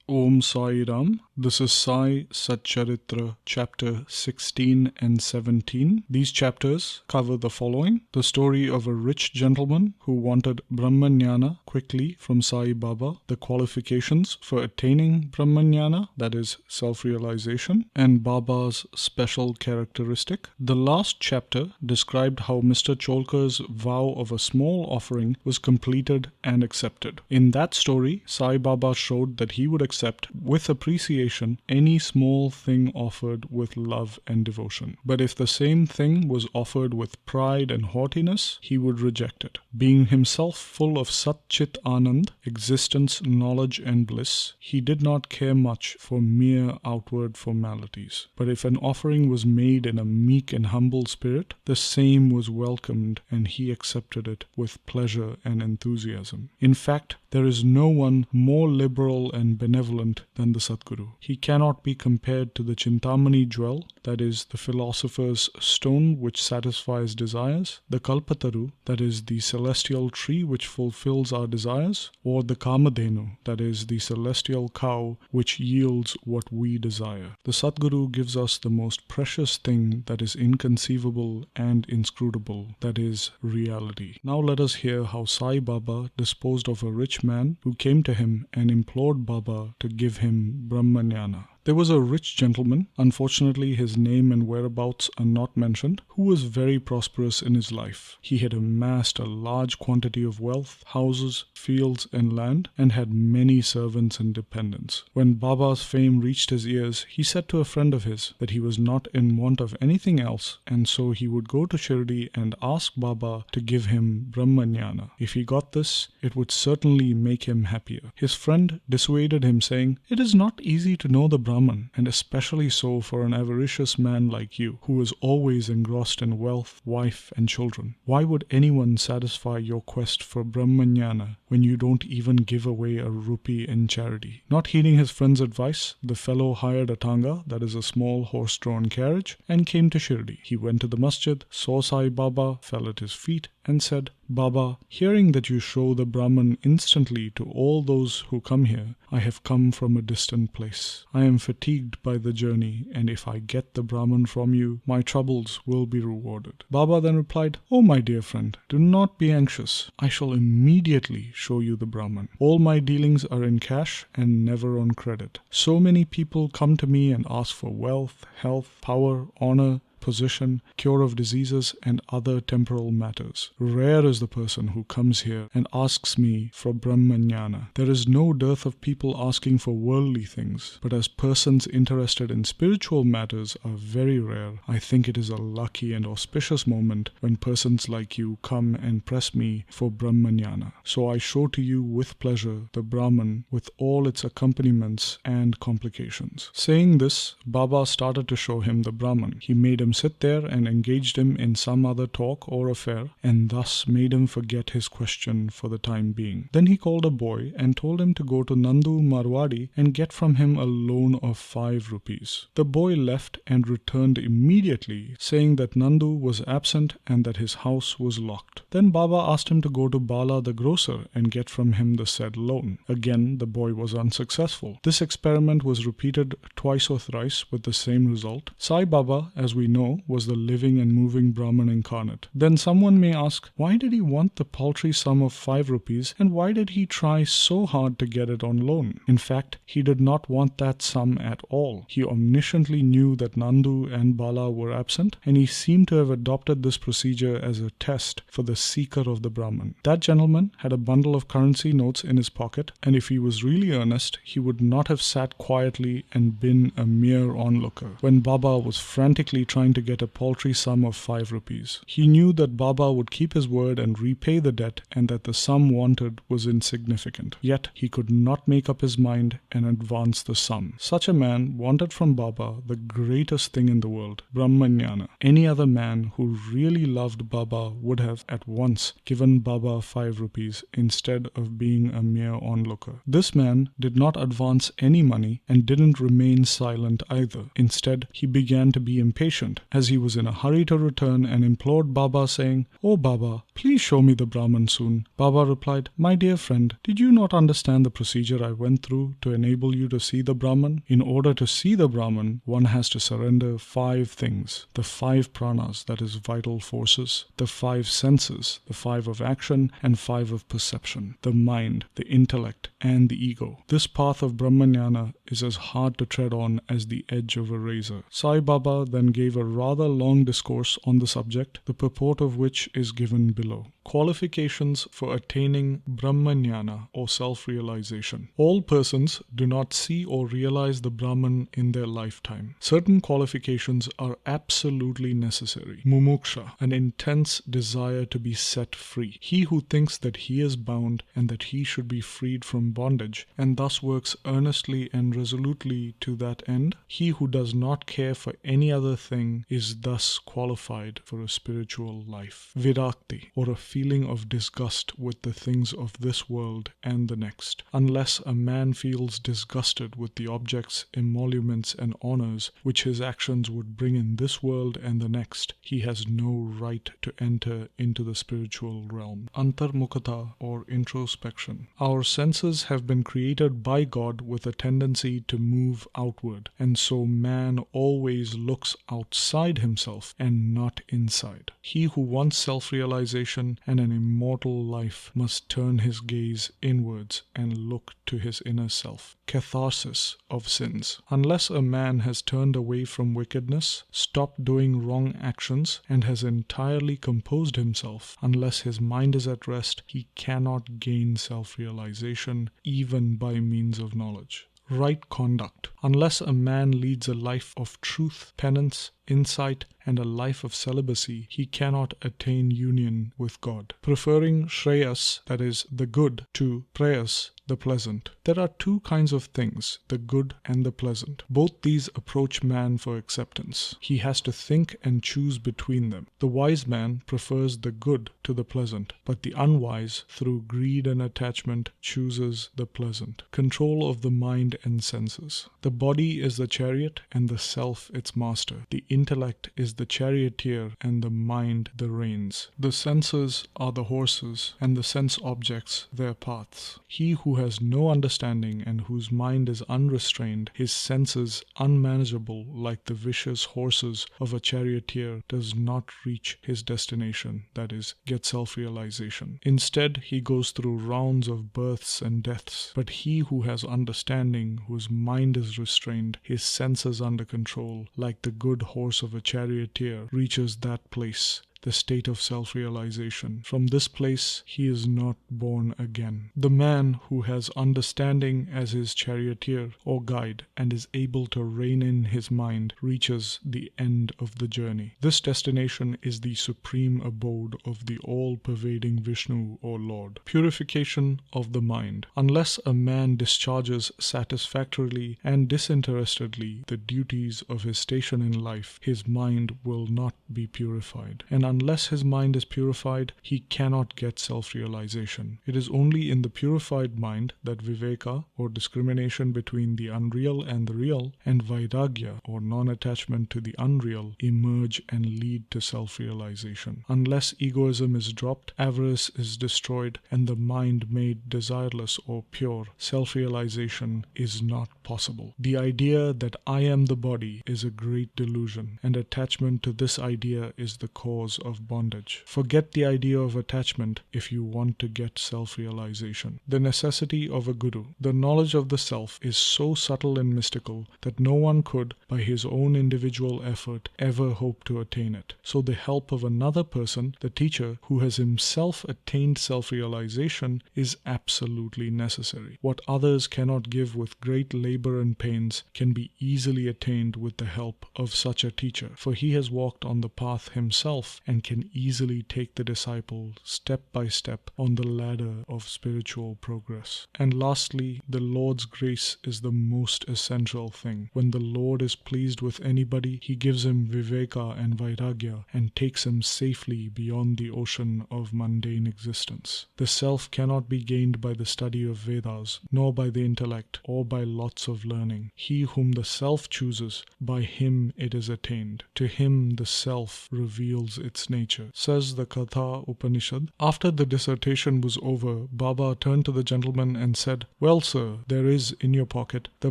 Om Sai Ram. This is Sai Satcharitra, chapter 16 and 17. These chapters cover the following: the story of a rich gentleman who wanted Brahmanyana quickly from Sai Baba, the qualifications for attaining Brahmanyana, that is, self-realization, and Baba's special characteristic. The last chapter described how Mr. Cholkar's vow of a small offering was completed and accepted. In that story, Sai Baba showed that he would accept with appreciation any small thing offered with love and devotion. But if the same thing was offered with pride and haughtiness, he would reject it. Being himself full of Sat Chit Anand, existence, knowledge and bliss, he did not care much for mere outward formalities. But if an offering was made in a meek and humble spirit, the same was welcomed and he accepted it with pleasure and enthusiasm. In fact, there is no one more liberal and benevolent than the Sadguru. He cannot be compared to the Chintamani jewel, that is, the philosopher's stone which satisfies desires, the Kalpataru, that is, the celestial tree which fulfills our desires, or the Kamadhenu, that is, the celestial cow which yields what we desire. The Sadguru gives us the most precious thing that is inconceivable and inscrutable, that is, reality. Now let us hear how Sai Baba disposed of a rich man who came to him and implored Baba to give him Brahmanyana. There was a rich gentleman, unfortunately his name and whereabouts are not mentioned, who was very prosperous in his life. He had amassed a large quantity of wealth, houses, fields and land, and had many servants and dependents. When Baba's fame reached his ears, he said to a friend of his that he was not in want of anything else, and so he would go to Shirdi and ask Baba to give him Brahmanyana. If he got this, it would certainly make him happier. His friend dissuaded him, saying, "It is not easy to know the Brahman, and especially so for an avaricious man like you, who is always engrossed in wealth, wife and children. Why would anyone satisfy your quest for Brahmanyana when you don't even give away a rupee in charity?" Not heeding his friend's advice, the fellow hired a tanga, that is a small horse-drawn carriage, and came to Shirdi. He went to the masjid, saw Sai Baba, fell at his feet, and said, "Baba, hearing that you show the Brahman instantly to all those who come here, I have come from a distant place. I am fatigued by the journey, and if I get the Brahman from you, my troubles will be rewarded." Baba then replied, "Oh my dear friend, do not be anxious. I shall immediately show you the Brahman. All my dealings are in cash and never on credit. So many people come to me and ask for wealth, health, power, honor, position, cure of diseases, and other temporal matters. Rare is the person who comes here and asks me for Brahmanyana. There is no dearth of people asking for worldly things, but as persons interested in spiritual matters are very rare, I think it is a lucky and auspicious moment when persons like you come and press me for Brahmanyana. So I show to you with pleasure the Brahman with all its accompaniments and complications." Saying this, Baba started to show him the Brahman. He made him sit there and engaged him in some other talk or affair, and thus made him forget his question for the time being. Then he called a boy and told him to go to Nandu Marwadi and get from him a loan of 5 rupees. The boy left and returned immediately, saying that Nandu was absent and that his house was locked. Then Baba asked him to go to Bala the grocer and get from him the said loan. Again the boy was unsuccessful. This experiment was repeated twice or thrice with the same result. Sai Baba, as we know, was the living and moving Brahman incarnate. Then someone may ask, why did he want the paltry sum of 5 rupees and why did he try so hard to get it on loan? In fact, he did not want that sum at all. He omnisciently knew that Nandu and Bala were absent, and he seemed to have adopted this procedure as a test for the seeker of the Brahman. That gentleman had a bundle of currency notes in his pocket, and if he was really earnest, he would not have sat quietly and been a mere onlooker when Baba was frantically trying to get a paltry sum of 5 rupees. He knew that Baba would keep his word and repay the debt, and that the sum wanted was insignificant. Yet he could not make up his mind and advance the sum. Such a man wanted from Baba the greatest thing in the world, Brahmanyana. Any other man who really loved Baba would have at once given Baba 5 rupees instead of being a mere onlooker. This man did not advance any money and didn't remain silent either. Instead, he began to be impatient went, as he was in a hurry to return, and implored Baba, saying, "Oh Baba, please show me the Brahman soon." Baba replied, "My dear friend, did you not understand the procedure I went through to enable you to see the Brahman? In order to see the Brahman, one has to surrender 5 things: the 5 pranas, that is vital forces, the 5 senses, the 5 of action and 5 of perception, the mind, the intellect, and the ego. This path of Brahmanyana is as hard to tread on as the edge of a razor." Sai Baba then gave a rather long discourse on the subject, the purport of which is given below. Qualifications for attaining Brahmanyana or self-realization. All persons do not see or realize the Brahman in their lifetime. Certain qualifications are absolutely necessary. Mumuksha, an intense desire to be set free. He who thinks that he is bound and that he should be freed from bondage, and thus works earnestly and resolutely to that end. He who does not care for any other thing is thus qualified for a spiritual life. Virakti, or a feeling of disgust with the things of this world and the next. Unless a man feels disgusted with the objects, emoluments, and honors which his actions would bring in this world and the next, he has no right to enter into the spiritual realm. Antarmukhata, or introspection. Our senses have been created by God with a tendency to move outward, and so man always looks outside himself and not inside. He who wants self-realization and an immortal life must turn his gaze inwards and look to his inner self. Catharsis of sins. Unless a man has turned away from wickedness, stopped doing wrong actions, and has entirely composed himself, unless his mind is at rest, he cannot gain self-realization even by means of knowledge. Right conduct. Unless a man leads a life of truth, penance, insight, and a life of celibacy, he cannot attain union with God. Preferring Shreyas, that is, the good, to Preyas, the pleasant. There are 2 kinds of things, the good and the pleasant. Both these approach man for acceptance. He has to think and choose between them. The wise man prefers the good to the pleasant, but the unwise, through greed and attachment, chooses the pleasant. Control of the mind and senses. The body is the chariot and the self its master. The intellect is the charioteer and the mind the reins. The senses are the horses and the sense objects their paths. He who has no understanding and whose mind is unrestrained, his senses unmanageable like the vicious horses of a charioteer, does not reach his destination, that is, get self-realization. Instead, he goes through rounds of births and deaths. But he who has understanding, whose mind is restrained, his senses under control, like the good horse of a charioteer, reaches that place, the state of self-realization. From this place he is not born again. The man who has understanding as his charioteer or guide and is able to rein in his mind reaches the end of the journey. This destination is the supreme abode of the all-pervading Vishnu or Lord. Purification of the mind. Unless a man discharges satisfactorily and disinterestedly the duties of his station in life, his mind will not be purified. And unless his mind is purified, he cannot get self-realization. It is only in the purified mind that viveka, or discrimination between the unreal and the real, and vairagya, or non-attachment to the unreal, emerge and lead to self-realization. Unless egoism is dropped, avarice is destroyed, and the mind made desireless or pure, self-realization is not possible. The idea that I am the body is a great delusion, and attachment to this idea is the cause of bondage. Forget the idea of attachment if you want to get self-realization. The necessity of a guru. The knowledge of the self is so subtle and mystical that no one could, by his own individual effort, ever hope to attain it. So the help of another person, the teacher, who has himself attained self-realization, is absolutely necessary. What others cannot give with great labor and pains can be easily attained with the help of such a teacher, for he has walked on the path himself and and can easily take the disciple step by step on the ladder of spiritual progress. And lastly, the Lord's grace is the most essential thing. When the Lord is pleased with anybody, he gives him viveka and vairagya and takes him safely beyond the ocean of mundane existence. The self cannot be gained by the study of Vedas, nor by the intellect, or by lots of learning. He whom the self chooses, by him it is attained. To him the self reveals its nature. Says the Katha Upanishad. After the dissertation was over, Baba turned to the gentleman and said, "Well, sir, there is in your pocket the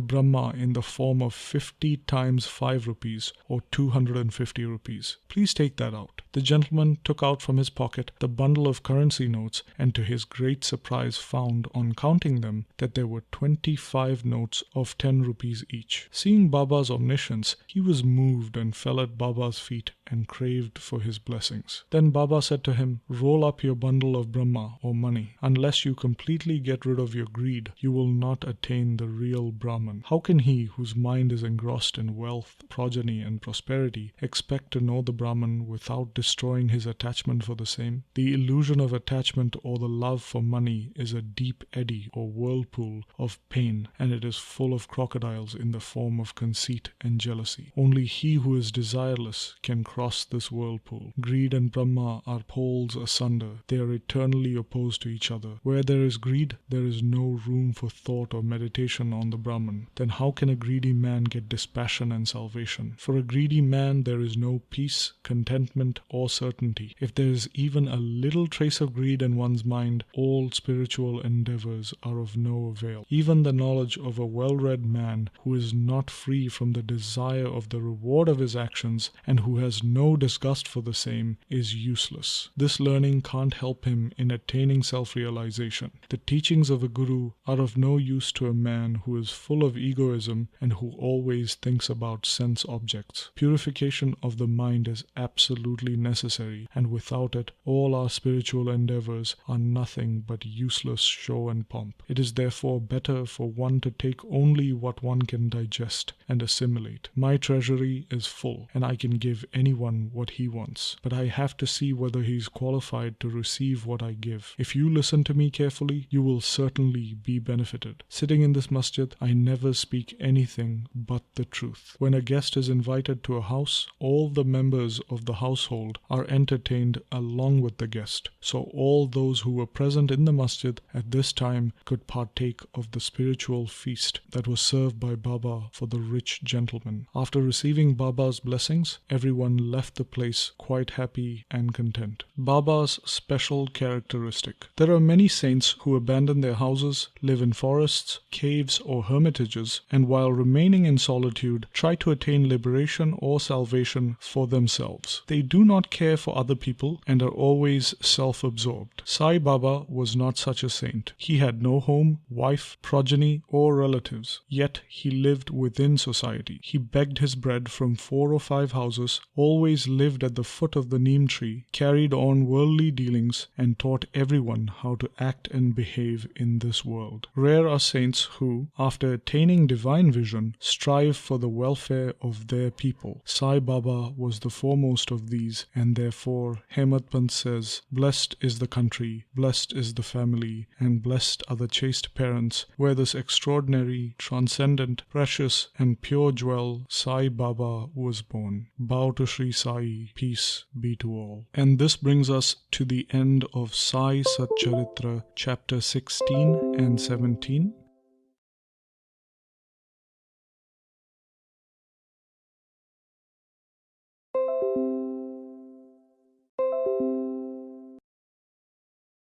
Brahma in the form of 50 times 5 rupees or 250 rupees. Please take that out." The gentleman took out from his pocket the bundle of currency notes and to his great surprise found, on counting them, that there were 25 notes of 10 rupees each. Seeing Baba's omniscience, he was moved and fell at Baba's feet and craved for his blessings. Then Baba said to him, "Roll up your bundle of Brahma or money. Unless you completely get rid of your greed, you will not attain the real Brahman. How can he whose mind is engrossed in wealth, progeny and prosperity expect to know the Brahman without destroying his attachment for the same? The illusion of attachment or the love for money is a deep eddy or whirlpool of pain, and it is full of crocodiles in the form of conceit and jealousy. Only he who is desireless can cross this whirlpool. Greed and Brahma are poles asunder. They are eternally opposed to each other. Where there is greed, there is no room for thought or meditation on the Brahman. Then how can a greedy man get dispassion and salvation? For a greedy man there is no peace, contentment, or certainty. If there is even a little trace of greed in one's mind, all spiritual endeavors are of no avail. Even the knowledge of a well-read man who is not free from the desire of the reward of his actions and who has no disgust for the same is useless. This learning can't help him in attaining self-realization. The teachings of a guru are of no use to a man who is full of egoism and who always thinks about sense objects. Purification of the mind is absolutely necessary, and without it, all our spiritual endeavors are nothing but useless show and pomp. It is therefore better for one to take only what one can digest and assimilate. My treasury is full, and I can give anyone what he wants, but I have to see whether he is qualified to receive what I give. If you listen to me carefully, you will certainly be benefited. Sitting in this masjid, I never speak anything but the truth. When a guest is invited to a house, all the members of the household are entertained along with the guest. So all those who were present in the masjid at this time could partake of the spiritual feast that was served by Baba for the rich gentleman. After receiving Baba's blessings, everyone left the place quite happy and content. Baba's special characteristic. There are many saints who abandon their houses, live in forests, caves or hermitages, and while remaining in solitude, try to attain liberation or salvation for themselves. They do not care for other people and are always self-absorbed. Sai Baba was not such a saint. He had no home, wife, progeny, or relatives, yet he lived within society. He begged his bread from 4 or 5 houses, always lived at the foot of the neem tree, carried on worldly dealings, and taught everyone how to act and behave in this world. Rare are saints who, after attaining divine vision, strive for the welfare of their people. Sai Baba was the foremost of these, and therefore Hemadpant says, "Blessed is the country, blessed is the family, and blessed are the chaste parents, where this extraordinary, transcendent, precious, and pure jewel, Sai Baba, was born." Bow to Shri Sai, peace be to all. And this brings us to the end of Sai Satcharitra, chapter 16 and 17.